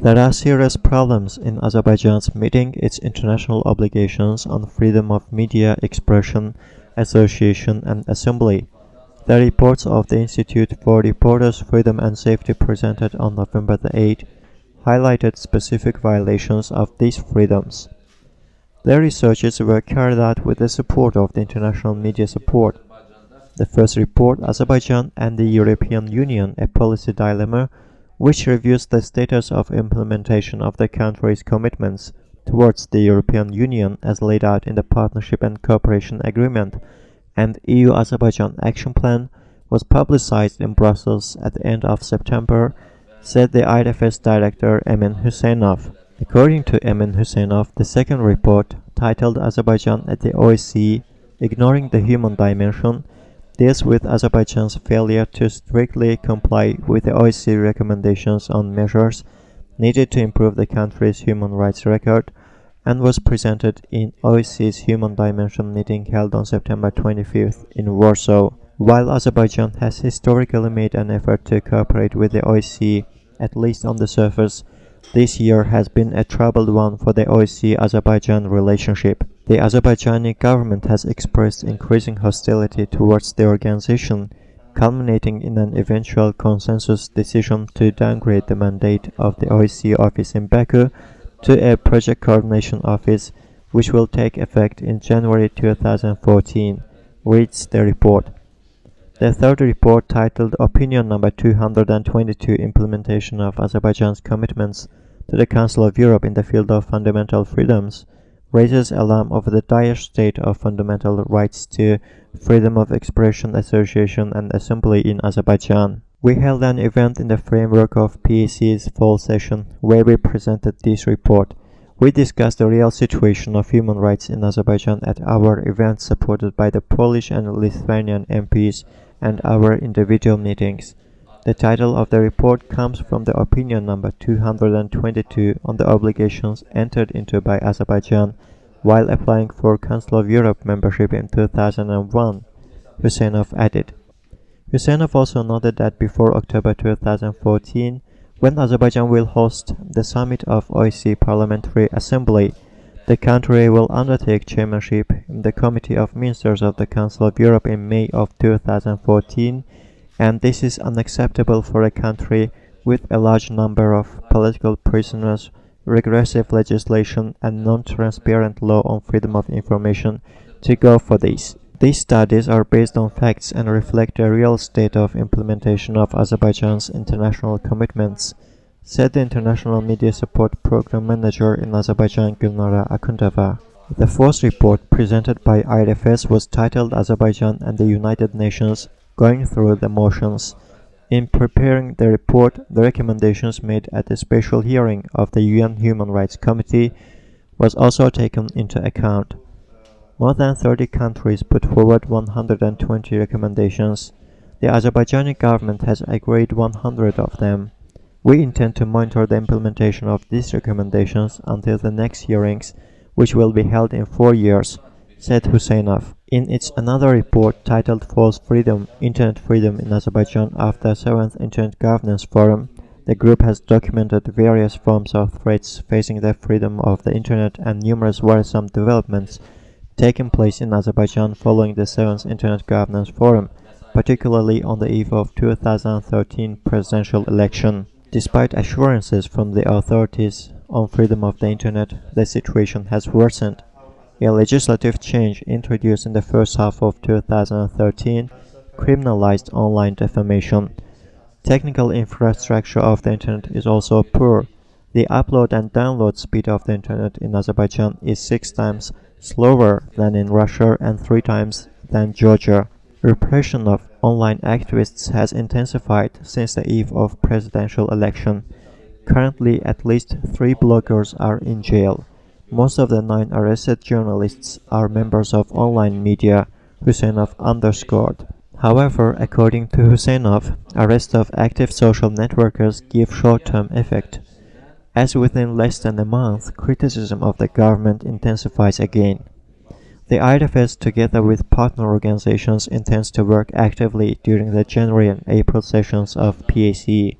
There are serious problems in Azerbaijan's meeting its international obligations on freedom of media, expression, association and assembly. The reports of the Institute for Reporters' Freedom and Safety presented on November 8 highlighted specific violations of these freedoms. Their researches were carried out with the support of the international media support. The first report, Azerbaijan and the European Union, a policy dilemma, which reviews the status of implementation of the country's commitments towards the European Union as laid out in the Partnership and Cooperation Agreement and EU-Azerbaijan Action Plan, was publicized in Brussels at the end of September, said the IFS director Emin Huseynov. According to Emin Huseynov, the second report, titled Azerbaijan at the OSCE, Ignoring the Human Dimension, deals with Azerbaijan's failure to strictly comply with the OSCE recommendations on measures needed to improve the country's human rights record and was presented in OSCE's Human Dimension meeting held on September 25th in Warsaw. While Azerbaijan has historically made an effort to cooperate with the OSCE, at least on the surface, this year has been a troubled one for the OSCE-Azerbaijan relationship. The Azerbaijani government has expressed increasing hostility towards the organization, culminating in an eventual consensus decision to downgrade the mandate of the OSCE office in Baku to a project coordination office, which will take effect in January 2014, reads the report. The third report, titled Opinion Number 222 Implementation of Azerbaijan's Commitments to the Council of Europe in the Field of Fundamental Freedoms, raises alarm over the dire state of fundamental rights to freedom of expression, association and assembly in Azerbaijan. We held an event in the framework of PAC's fall session where we presented this report. We discussed the real situation of human rights in Azerbaijan at our event supported by the Polish and Lithuanian MPs and our individual meetings. The title of the report comes from the opinion number 222 on the obligations entered into by Azerbaijan while applying for Council of Europe membership in 2001, Huseynov added. Huseynov also noted that before October 2014, when Azerbaijan will host the summit of OSCE Parliamentary Assembly, the country will undertake chairmanship in the Committee of Ministers of the Council of Europe in May of 2014, and this is unacceptable for a country with a large number of political prisoners, regressive legislation and non-transparent law on freedom of information to go for this. These studies are based on facts and reflect the real state of implementation of Azerbaijan's international commitments, said the International Media Support Program Manager in Azerbaijan Gulnara Akundova. The fourth report presented by IFS was titled Azerbaijan and the United Nations Going Through the Motions. In preparing the report, the recommendations made at the special hearing of the UN Human Rights Committee was also taken into account. More than 30 countries put forward 120 recommendations. The Azerbaijani government has agreed 100 of them. We intend to monitor the implementation of these recommendations until the next hearings, which will be held in 4 years, said Huseynov. In its another report titled False Freedom, Internet Freedom in Azerbaijan after 7th Internet Governance Forum, the group has documented various forms of threats facing the freedom of the Internet and numerous worrisome developments taking place in Azerbaijan following the 7th Internet Governance Forum, particularly on the eve of 2013 presidential election. Despite assurances from the authorities on freedom of the Internet, the situation has worsened. A legislative change introduced in the first half of 2013 criminalized online defamation. Technical infrastructure of the Internet is also poor. The upload and download speed of the Internet in Azerbaijan is 6 times slower than in Russia and 3 times than Georgia. Repression of online activists has intensified since the eve of presidential election. Currently, at least 3 bloggers are in jail. Most of the 9 arrested journalists are members of online media, Huseynov underscored. However, according to Huseynov, arrest of active social networkers give short-term effect. As within less than a month, criticism of the government intensifies again. The IFS, together with partner organizations, intends to work actively during the January and April sessions of PACE.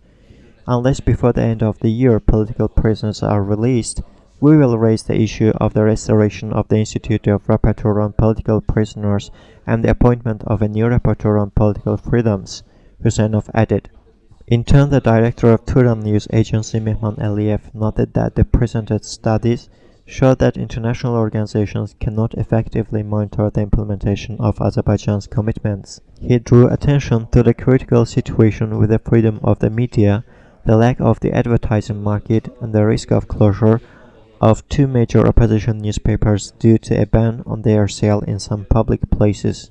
Unless before the end of the year political prisoners are released, we will raise the issue of the restoration of the Institute of Rapporteur on Political Prisoners and the appointment of a new rapporteur on political freedoms, Husseinov added. In turn, the director of Turan news agency Mehman Aliyev noted that the presented studies show that international organizations cannot effectively monitor the implementation of Azerbaijan's commitments. He drew attention to the critical situation with the freedom of the media, the lack of the advertising market, and the risk of closure of two major opposition newspapers due to a ban on their sale in some public places.